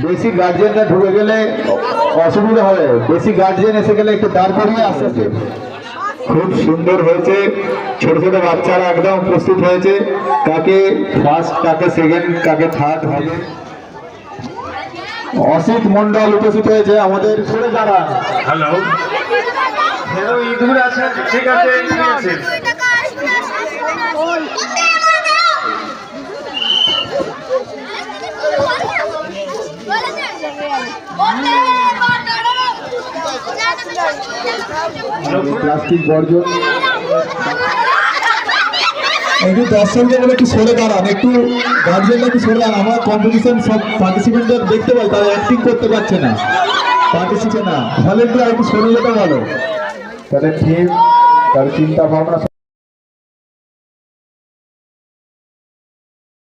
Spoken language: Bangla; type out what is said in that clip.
বেশি গার্জিয়ানরা ঢুকে গেলে অসুবিধা হবে, বেশি গার্জিয়ান এসে গেলে একটু দাঁড় করিয়ে আস্তে আস্তে। খুব সুন্দর হয়েছে, ছোট ছোট বাচ্চারা একদম প্রস্তুত হয়েছে কাকে ফার্স্ট কাকে সেকেন্ড কাকে থার্ড হবে। অসিত মন্ডল উপস্থিত হয়েছে আমাদের। সরে দাঁড়ান। হ্যালো হ্যালো, ইঁদুর আছে? ঠিক আছে, ইঁদুর আছে। প্লাস্টিক বর্জন। একটু দর্শকদের বলে একটু সরে দাঁড়ান, একটু গার্জিয়ানরা একটু সরে দাঁড়ান। আমরা কম্পিটিশন সব পার্টিসিপেন্টদের দেখতে পাই, তারা অ্যাক্টিং করতে পারছে না, পার্টিসিপেন্ট না, ভলেন্টিয়ার একটু সরে যেতে বলো। তাদের থিম, তার চিন্তা ভাবনা